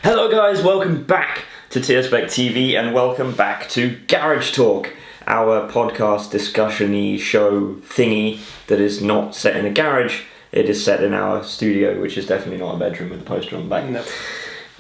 Hello guys, welcome back to Tierspec TV and welcome back to Garage Talk, our podcast discussion-y show thingy that is not set in a garage, it is set in our studio, which is definitely not a bedroom with a poster on the back. No.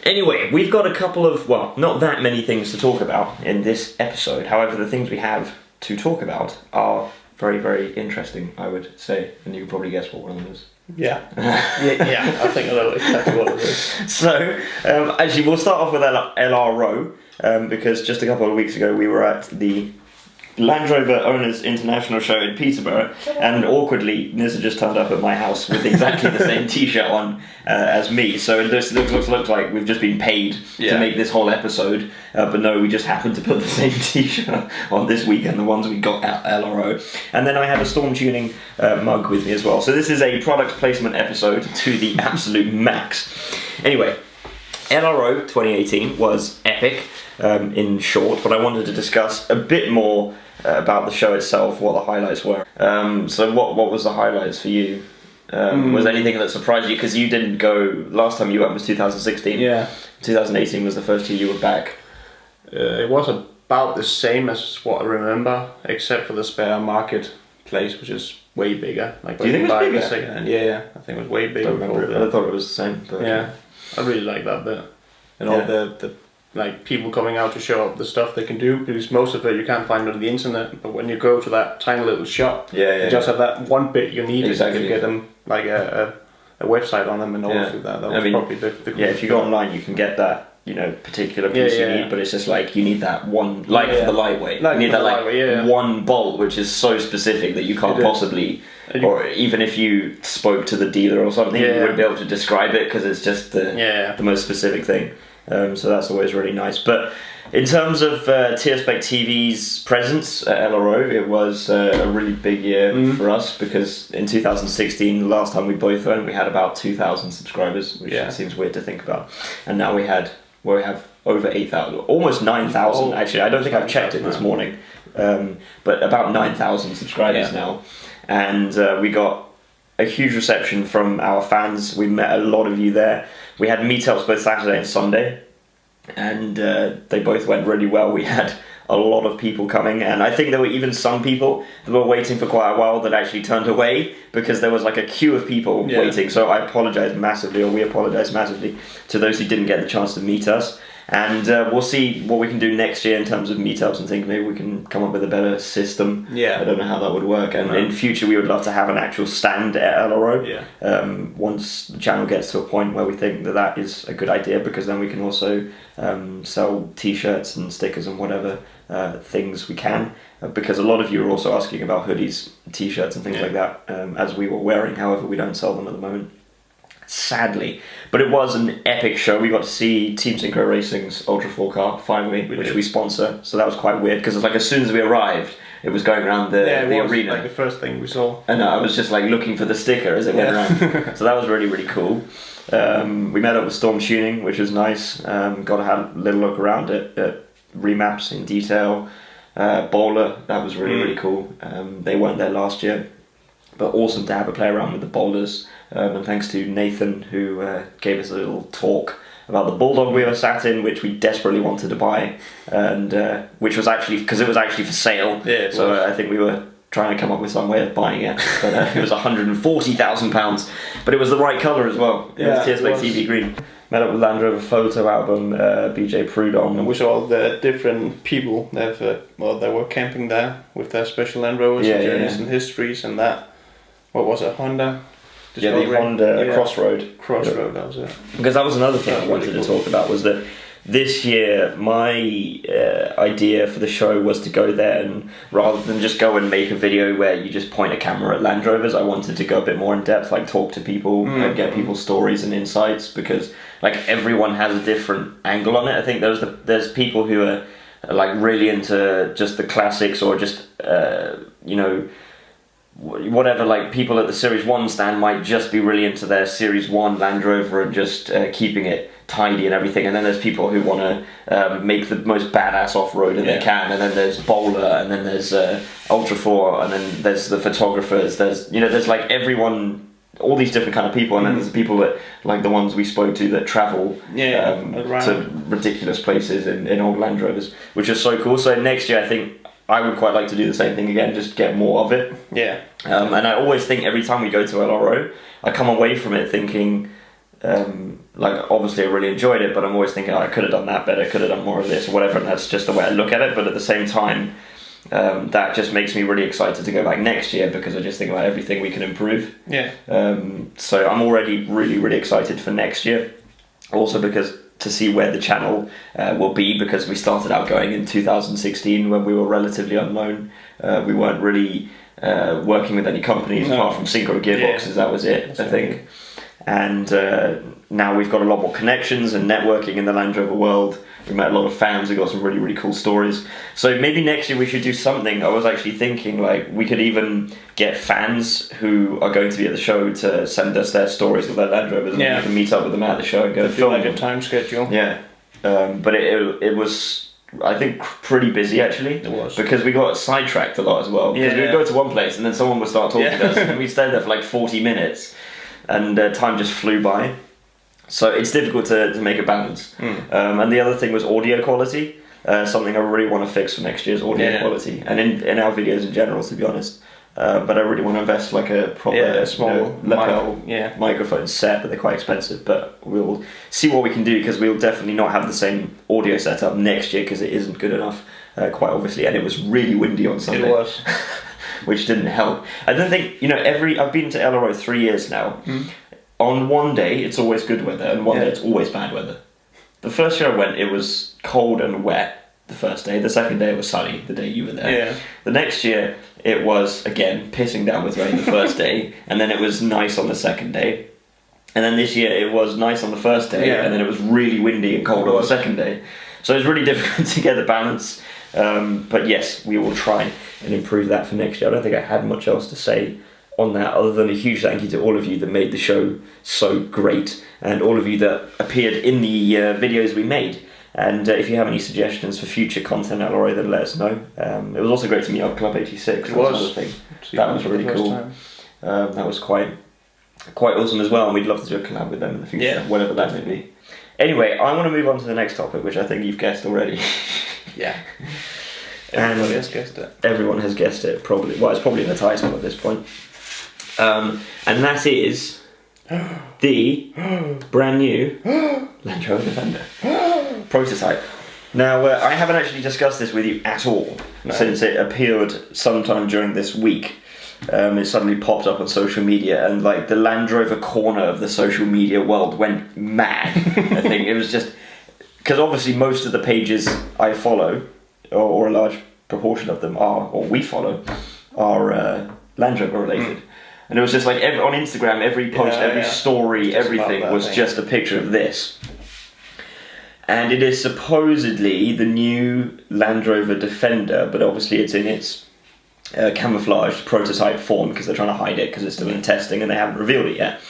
Anyway, we've got a couple of, well, not that many things to talk about in this episode. However, the things we have to talk about are very, very interesting, I would say. And you can probably guess what one of them is. Yeah, I think I know exactly what it is. So, actually, we'll start off with LRO, because just a couple of weeks ago we were at the Land Rover Owners International Show in Peterborough, and awkwardly Nizza just turned up at my house with exactly the same t-shirt on as me, so it looks like we've just been paid to make this whole episode, but no, we just happened to put the same t-shirt on this weekend, the ones we got at LRO. And then I have a Storm Tuning mug with me as well, so this is a product placement episode to the absolute max. Anyway, LRO 2018 was epic, in short, but I wanted to discuss a bit more about the show itself, what the highlights were. So what was the highlights for you? Was there anything that surprised you? Because you didn't go, last time you went was 2016. Yeah. 2018 was the first year you were back. It was about the same as what I remember, except for the spare marketplace, which is way bigger. Like, do you think it was bigger? Secondhand. Yeah, I think it was way bigger. I don't remember it. I thought it was the same. But yeah, I really like that bit. And all the like people coming out to show up the stuff they can do, because most of it you can't find on the internet, but when you go to that tiny little shop, you just have that one bit you need, exactly. You can get them like a website on them and all through that. That was probably the cool if you go online you can get that, particular piece you need, but it's just like you need that one, for the lightweight, you need that one bolt which is so specific that you can't possibly, or even if you spoke to the dealer or something, you wouldn't be able to describe it because it's just the most specific thing. So that's always really nice. But in terms of Tierspec TV's presence at LRO, it was a really big year for us, because in 2016, the last time we both went, we had about 2,000 subscribers, which seems weird to think about. And now we have over 8,000, almost 9,000 actually. I don't think I've checked it this morning, but about 9,000 subscribers now. And we got a huge reception from our fans. We met a lot of you there. We had meetups both Saturday and Sunday, and they both went really well. We had a lot of people coming, and I think there were even some people that were waiting for quite a while that actually turned away because there was like a queue of people waiting. So I apologise massively, or we apologise massively to those who didn't get the chance to meet us. And we'll see what we can do next year in terms of meetups, and think maybe we can come up with a better system. I don't know how that would work, and in future we would love to have an actual stand at LRO once the channel gets to a point where we think that is a good idea, because then we can also sell t-shirts and stickers and whatever things we can, because a lot of you are also asking about hoodies, t-shirts and things like that, as we were wearing. However, we don't sell them at the moment, sadly. But it was an epic show. We got to see Team Synchro Racing's Ultra 4 car finally, which we sponsor, so that was quite weird, because it's like as soon as we arrived it was going around the arena, like the first thing we saw, and I was just like looking for the sticker as it went around. So that was really, really cool. We met up with Storm Tuning, which was nice. Got to have a little look around at remaps in detail. Bowler, that was really, really cool. They weren't there last year, but awesome to have a play around with the bowlers. And thanks to Nathan, who gave us a little talk about the Bulldog we were sat in, which we desperately wanted to buy, and which was actually, because it was actually for sale, so I think we were trying to come up with some way of buying it, but it was £140,000, but it was the right colour as well. It was Tierspec TV green. Met up with Land Rover Photo Album, BJ Prudhomme, and we saw all the different people that were camping there with their special Land Rovers, journeys and histories, and that. What was it, Honda? The Honda Crossroad. Crossroad, that was it. Because that was another thing I wanted to talk about, was that this year my idea for the show was to go there, and rather than just go and make a video where you just point a camera at Land Rovers, I wanted to go a bit more in depth, like talk to people and get people's stories and insights, because like everyone has a different angle on it. I think there's people who are like really into just the classics, or just whatever, like people at the Series 1 stand might just be really into their Series 1 Land Rover and just keeping it tidy and everything, and then there's people who want to make the most badass off-roading they can, and then there's Bowler, and then there's Ultra 4, and then there's the photographers, there's like everyone all these different kind of people, and then there's the people that, like the ones we spoke to, that travel to ridiculous places in old Land Rovers, which is so cool. So next year I think I would quite like to do the same thing again, just get more of it. Yeah. And I always think every time we go to LRO, I come away from it thinking, like obviously I really enjoyed it, but I'm always thinking, I could have done that better, could have done more of this or whatever, and that's just the way I look at it. But at the same time, that just makes me really excited to go back next year, because I just think about everything we can improve. Yeah. So I'm already really, really excited for next year. Also because to see where the channel will be, because we started out going in 2016 when we were relatively unknown. We weren't really working with any companies apart from Synchro Gearboxes. That was it, I think. And now we've got a lot more connections and networking in the Land Rover world. We met a lot of fans who got some really, really cool stories. So maybe next year we should do something. I was actually thinking, like, we could even get fans who are going to be at the show to send us their stories of their Land Rovers, and we can meet up with them at the show and go film like a time schedule. Yeah. But it was, I think, pretty busy actually. It was. Because we got sidetracked a lot as well. Because we would go to one place and then someone would start talking to us, and we'd stay there for like 40 minutes and time just flew by. So it's difficult to make a balance. And the other thing was audio quality. Something I really want to fix for next year's audio quality, and in our videos in general, to be honest. But I really want to invest like a proper small lapel microphone set, but they're quite expensive. But we'll see what we can do, because we'll definitely not have the same audio setup next year, because it isn't good enough, quite obviously. And it was really windy on Sunday. It was. Which didn't help. I don't think, I've been to LRO 3 years now. On one day it's always good weather, and one day it's always bad weather. The first year I went, it was cold and wet the first day. The second day it was sunny, the day you were there. Yeah. The next year it was, again, pissing down with rain the first day, and then it was nice on the second day. And then this year it was nice on the first day, and then it was really windy and cold on the second day. So it's really difficult to get the balance. But yes, we will try and improve that for next year. I don't think I had much else to say on that, other than a huge thank you to all of you that made the show so great, and all of you that appeared in the videos we made. And if you have any suggestions for future content at LRO, then let us know. It was also great to meet up Club 86. It was. That was really cool. That was quite awesome as well, and we'd love to do a collab with them in the future, whatever that may be. Anyway, I want to move on to the next topic, which I think you've guessed already. Everybody has guessed it. Everyone has guessed it, probably. Well, it's probably in the title at this point. And that is the brand new Land Rover Defender prototype. Now, I haven't actually discussed this with you at all since it appeared sometime during this week. It suddenly popped up on social media, and like the Land Rover corner of the social media world went mad. I think it was just because obviously most of the pages I follow, or a large proportion of them we follow, are Land Rover related. And it was just like on Instagram, every post, every story, everything was just a picture of this. And it is supposedly the new Land Rover Defender, but obviously it's in its camouflaged prototype form, because they're trying to hide it because it's still in testing and they haven't revealed it yet.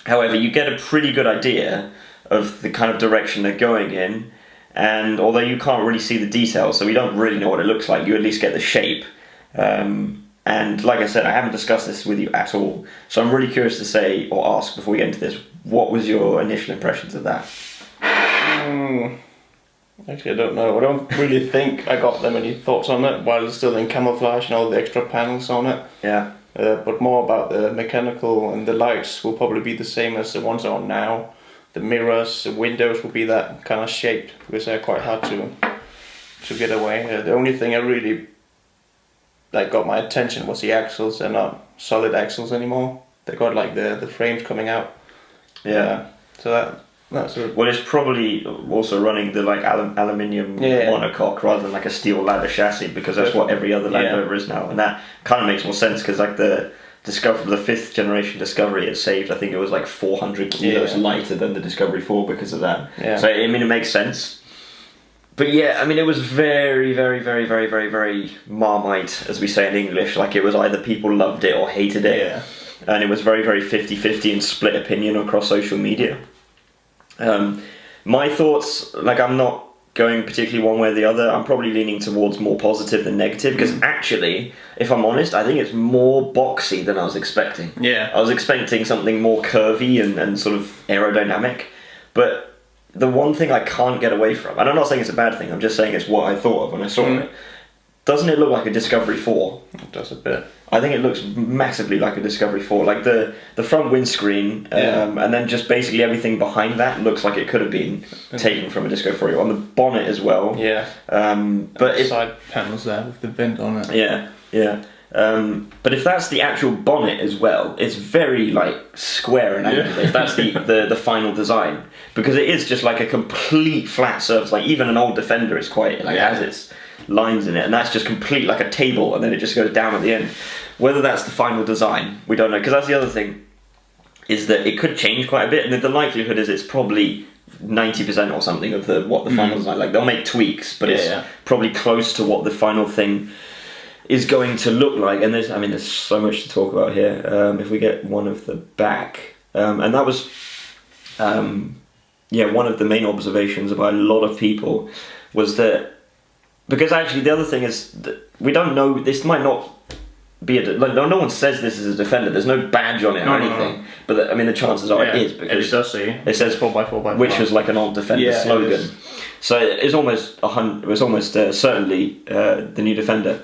However, you get a pretty good idea of the kind of direction they're going in, and although you can't really see the details, so we don't really know what it looks like, you at least get the shape. And like I said, I haven't discussed this with you at all, so I'm really curious to say, or ask before we get into this, what was your initial impressions of that? Actually, I don't know. I don't really think I got that many thoughts on it while it's still in camouflage and all the extra panels on it. Yeah. But more about the mechanical, and the lights will probably be the same as the ones on now. The mirrors, the windows will be that kind of shaped, because they're quite hard to get away. The only thing I really got my attention was the axles. They're not solid axles anymore. They got like the frames coming out. Yeah. So that's a... Well, it's probably also running the aluminium monocoque rather than like a steel ladder chassis, because that's what every other Land Rover is now, and that kind of makes more sense, because like the 5th generation Discovery, it saved, I think it was like 400 kilos lighter than the Discovery 4 because of that. Yeah. So I mean, it makes sense. But yeah, I mean, it was very, very, very, very, very, very Marmite, as we say in English. Like, it was either people loved it or hated it. Yeah. And it was very, very 50-50 and split opinion across social media. My thoughts, like, I'm not going particularly one way or the other. I'm probably leaning towards more positive than negative, because actually, if I'm honest, I think it's more boxy than I was expecting. Yeah. I was expecting something more curvy and sort of aerodynamic, but the one thing I can't get away from, and I'm not saying it's a bad thing, I'm just saying it's what I thought of when I saw it. Doesn't it look like a Discovery 4? It does a bit. I think it looks massively like a Discovery 4. Like the front windscreen, and then just basically everything behind that looks like it could have been taken from a Discovery 4. On the bonnet as well. Yeah. But side panels there with the vent on it. Yeah, yeah. But if that's the actual bonnet as well, it's very like square and angular. If that's the final design, because it is just like a complete flat surface. Like even an old Defender is quite like has its lines in it, and that's just complete like a table, and then it just goes down at the end. Whether that's the final design, we don't know, because that's the other thing, is that it could change quite a bit, and the likelihood is it's probably 90% or something of what the final design. Like they'll make tweaks, but it's probably close to what the final thing is going to look like. And there's so much to talk about here. If we get one of the back, and that was one of the main observations by a lot of people was that, because actually the other thing is that we don't know, this might not be no one says this is a Defender, there's no badge on it or anything, but the chances are it is, because it does say it says 4x4x4, which was like an old Defender slogan, so it's almost certainly the new Defender.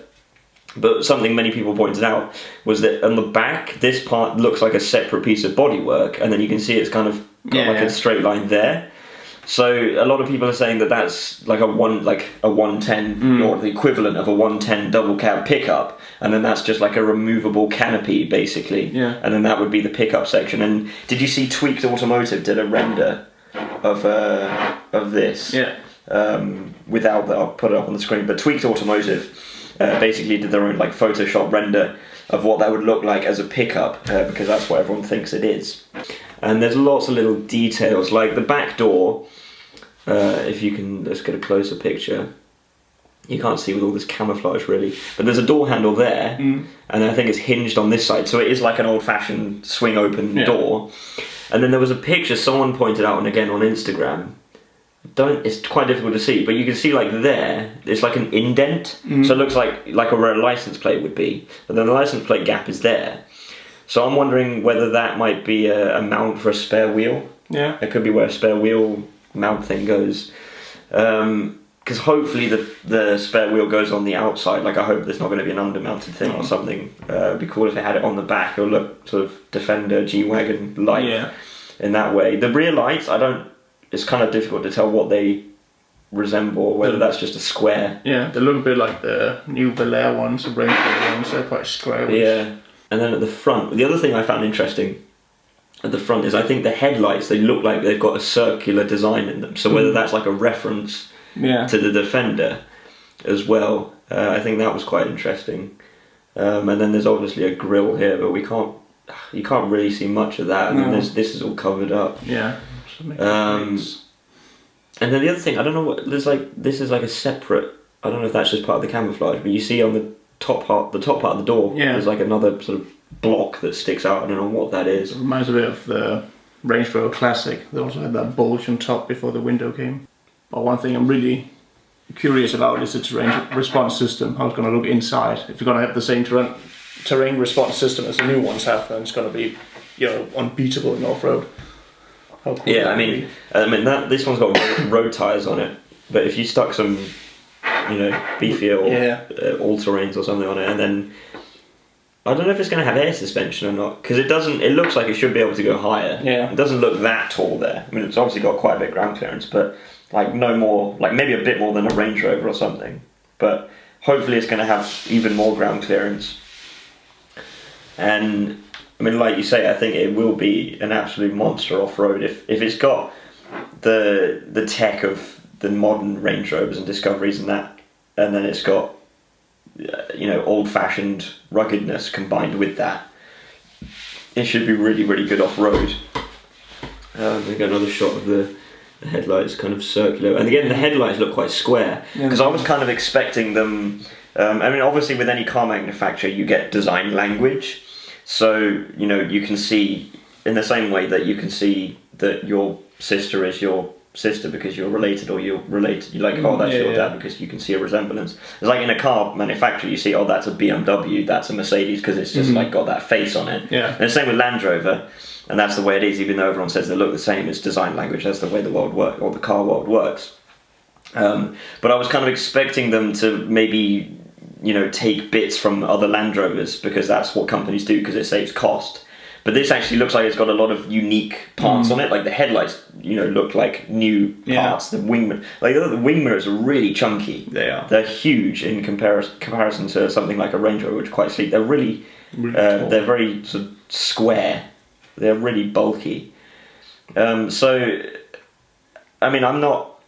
But something many people pointed out was that on the back, this part looks like a separate piece of bodywork, and then you can see it's kind of got a straight line there. So a lot of people are saying that that's like a 110 or the equivalent of a 110 double cab pickup, and then that's just like a removable canopy basically. Yeah. And then that would be the pickup section. And did you see Tweaked Automotive did a render of this? Yeah. Without that, I'll put it up on the screen. But Tweaked Automotive basically did their own like Photoshop render of what that would look like as a pickup, because that's what everyone thinks it is. And there's lots of little details, like the back door. If you can, let's get a closer picture. You can't see with all this camouflage really, but there's a door handle there, and I think it's hinged on this side, so it is like an old-fashioned swing-open door. And then there was a picture someone pointed out, and again on Instagram. It's quite difficult to see, but you can see like there, it's like an indent, so it looks like where a license plate would be, but then the license plate gap is there. So I'm wondering whether that might be a mount for a spare wheel. Yeah. It could be where a spare wheel mount thing goes. Because hopefully the spare wheel goes on the outside. Like I hope there's not going to be an undermounted thing or something. It'd be cool if it had it on the back. It'll look sort of Defender G-Wagon light in that way. The rear lights, it's kind of difficult to tell what they resemble, whether that's just a square. Yeah, they look a bit like the new Bel Air ones, the Range Rover ones. They're quite square. Yeah. And then at the front, the other thing I found interesting at the front is I think the headlights, they look like they've got a circular design in them. So whether that's like a reference to the Defender as well, I think that was quite interesting. And then there's obviously a grille here, but you can't really see much of that. And then this is all covered up. Yeah. And then the other thing, I don't know what this is like a separate. I don't know if that's just part of the camouflage, but you see on the top part of the door, there's like another sort of block that sticks out. I don't know what that is. It reminds a bit of the Range Rover Classic. They also had that bulge on top before the window came. But one thing I'm really curious about is the terrain response system, how it's going to look inside. If you're going to have the same terrain response system as the new ones have, then it's going to be unbeatable in off-road. How cool this one's got road tyres on it, but if you stuck some beefier or all-terrains or something on it, and then I don't know if it's going to have air suspension or not, because it looks like it should be able to go higher. It doesn't look that tall there. I mean, it's obviously got quite a bit of ground clearance, but like no more, like maybe a bit more than a Range Rover or something, but hopefully it's going to have even more ground clearance. And I mean, like you say, I think it will be an absolute monster off-road if it's got the tech of the modern Range Rovers and Discoveries and that, and then it's got old-fashioned ruggedness combined with that. It should be really, really good off-road. We got another shot of the headlights, kind of circular, and again the headlights look quite square, because I was kind of expecting them. Obviously with any car manufacturer you get design language, so you can see in the same way that you can see that your sister is your sister because you're related, or you're related. You're like, oh, that's your dad because you can see a resemblance. It's like in a car manufacturer, you see, oh, that's a BMW, that's a Mercedes, because it's just like got that face on it. Yeah. And the same with Land Rover, and that's the way it is. Even though everyone says they look the same, it's design language. That's the way the world works, or the car world works. But I was kind of expecting them to maybe, take bits from other Land Rovers, because that's what companies do, because it saves cost. But this actually looks like it's got a lot of unique parts on it. Like the headlights, look like new parts. The wing, the wing mirrors are really chunky. They are. They're huge in comparison to something like a Range Rover, which is quite sleek. They're really they're very sort of square. They're really bulky. So, I mean, I'm not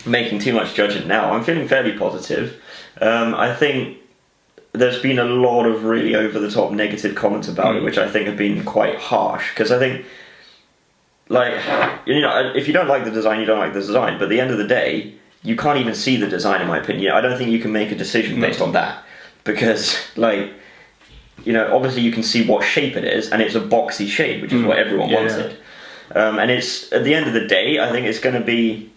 making too much judgment now. I'm feeling fairly positive. I think there's been a lot of really over-the-top negative comments about it, which I think have been quite harsh, because I think, if you don't like the design, you don't like the design, but at the end of the day, you can't even see the design, in my opinion. I don't think you can make a decision based on that, because, obviously you can see what shape it is, and it's a boxy shape, which is what everyone wanted. And it's, at the end of the day, I think it's going to be,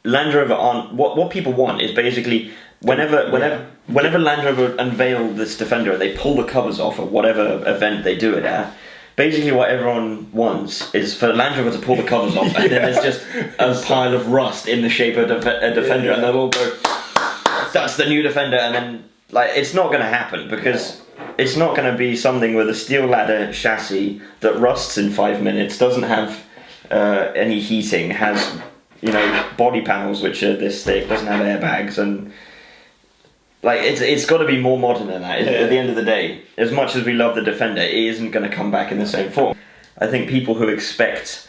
Land Rover what people want is basically, whenever Land Rover unveil this Defender and they pull the covers off at whatever event they do it at, basically what everyone wants is for Land Rover to pull the covers off, and then there's just a pile of rust in the shape of a Defender, and they'll all go, that's the new Defender, and then, it's not going to happen, because it's not going to be something with a steel ladder chassis that rusts in 5 minutes, doesn't have any heating, has body panels which are this thick, doesn't have airbags, and it's got to be more modern than that. At the end of the day, as much as we love the Defender, it isn't going to come back in the same form. I think people who expect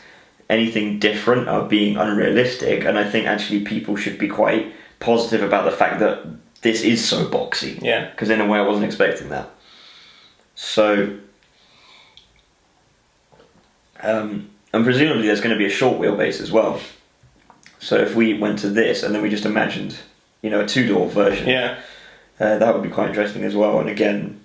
anything different are being unrealistic, and I think actually people should be quite positive about the fact that this is so boxy. Yeah. Because in a way I wasn't expecting that. So, and presumably there's going to be a short wheelbase as well. So if we went to this and then we just imagined, a two-door version, that would be quite interesting as well. And again,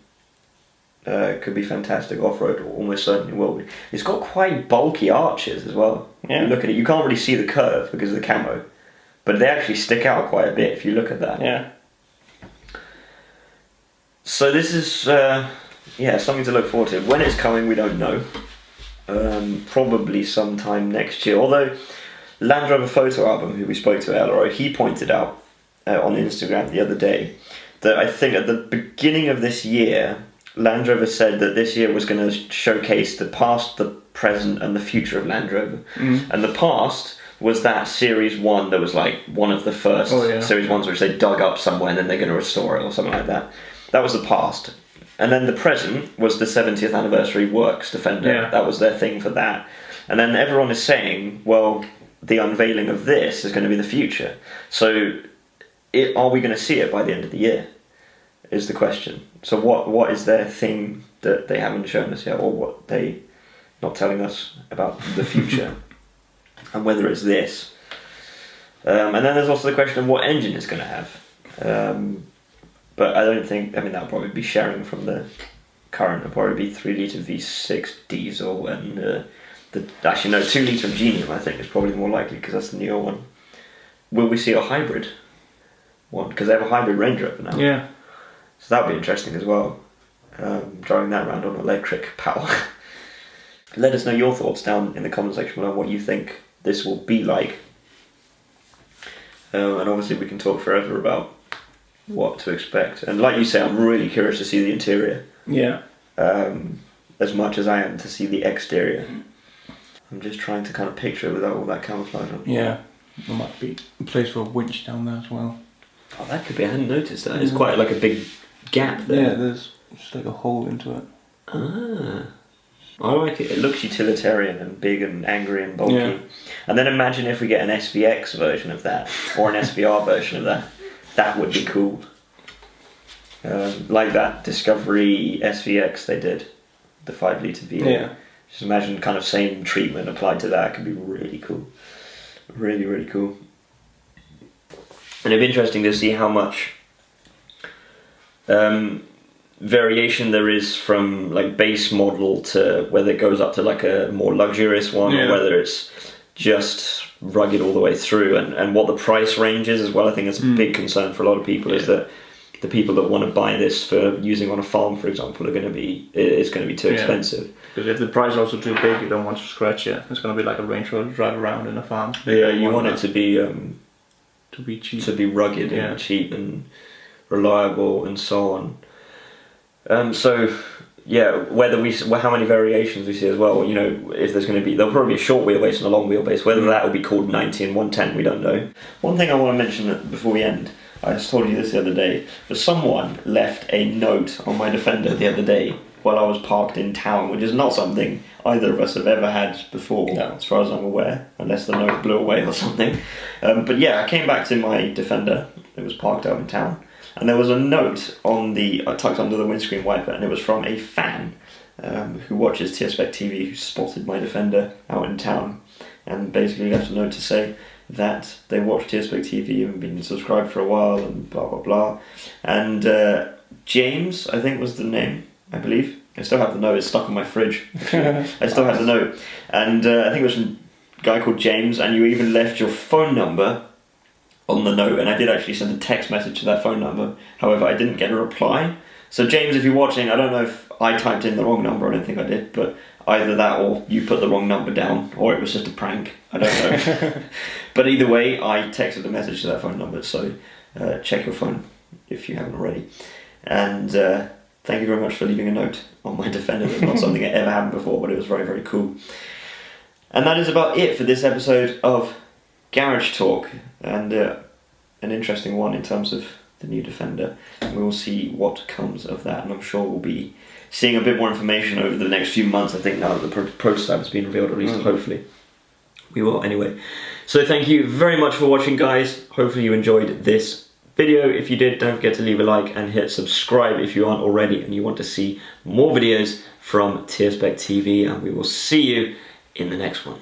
it could be fantastic off-road, or almost certainly will be. It's got quite bulky arches as well. Yeah. You look at it, you can't really see the curve because of the camo, but they actually stick out quite a bit if you look at that. Yeah. So this is, something to look forward to. When it's coming, we don't know. Probably sometime next year. Although Land Rover Photo Album, who we spoke to earlier, he pointed out on Instagram the other day that I think at the beginning of this year, Land Rover said that this year was going to showcase the past, the present, and the future of Land Rover. And the past was that Series 1 that was one of the first Series 1s which they dug up somewhere and then they're going to restore it or something like that. That was the past. And then the present was the 70th anniversary Works Defender. Yeah. That was their thing for that. And then everyone is saying, well, the unveiling of this is going to be the future. So are we going to see it by the end of the year, is the question. So what is their thing that they haven't shown us yet, or what they not telling us about the future, and whether it's this. And then there's also the question of what engine it's going to have. But I don't think, that'll probably be sharing from the current. It'll probably be 3-litre V6 diesel and 2-litre Ingenium, I think, is probably more likely, because that's the newer one. Will we see a hybrid one? Because they have a hybrid Range Rover now. Yeah. So that would be interesting as well. Driving that around on electric power. Let us know your thoughts down in the comment section below, what you think this will be like. And obviously we can talk forever about what to expect. And like you say, I'm really curious to see the interior. Yeah. As much as I am to see the exterior. I'm just trying to kind of picture it without all that camouflage on. Yeah. There might be a place for a winch down there as well. Oh, that could be. I hadn't noticed that. It's quite a big gap there. Yeah, there's just a hole into it. Ah. I like it. It looks utilitarian and big and angry and bulky. Yeah. And then imagine if we get an SVX version of that, or an SVR version of that. That would be cool. Like that Discovery SVX they did, the 5-litre V8. Yeah. Just imagine kind of same treatment applied to that. It could be really cool. Really, really cool. And it'd be interesting to see how much variation there is from base model to whether it goes up to a more luxurious one, or whether it's just rugged all the way through, and what the price range is as well. I think it's a big concern for a lot of people is that the people that want to buy this for using on a farm, for example, it's going to be too expensive. Because if the price is also too big, you don't want to scratch it. It's going to be like a Range Rover to drive around in a farm. Yeah, you want it to be cheap, to be rugged and cheap and reliable and so on. So yeah, how many variations we see as well. You know, if there's going to be, there'll probably be a short wheelbase and a long wheelbase. Whether that will be called 90 and 110, we don't know. One thing I want to mention before we end. I just told you this the other day, but someone left a note on my Defender the other day while I was parked in town, which is not something either of us have ever had before, as far as I'm aware, unless the note blew away or something. But yeah, I came back to my Defender, it was parked out in town, and there was a note tucked under the windscreen wiper, and it was from a fan who watches TSPEC TV, who spotted my Defender out in town, and basically left a note to say that they watched TSPEC TV and been subscribed for a while and blah blah blah. And James, I think was the name, I believe. I still have the note, it's stuck on my fridge. I still have the note. And I think it was from a guy called James, and you even left your phone number on the note, and I did actually send a text message to that phone number. However, I didn't get a reply. So James, if you're watching, I don't know if I typed in the wrong number, I don't think I did, but either that or you put the wrong number down, or it was just a prank, I don't know. But either way, I texted a message to that phone number, so check your phone if you haven't already. And thank you very much for leaving a note on my Defender. It's not something that ever happened before, but it was very, very cool. And that is about it for this episode of Garage Talk, and an interesting one in terms of the new Defender. We will see what comes of that, and I'm sure we'll be seeing a bit more information over the next few months, I think, now that the prototype has been revealed, at least hopefully. We will anyway. So thank you very much for watching, guys. Hopefully you enjoyed this video. If you did, don't forget to leave a like and hit subscribe if you aren't already and you want to see more videos from TSPEC TV, and we will see you in the next one.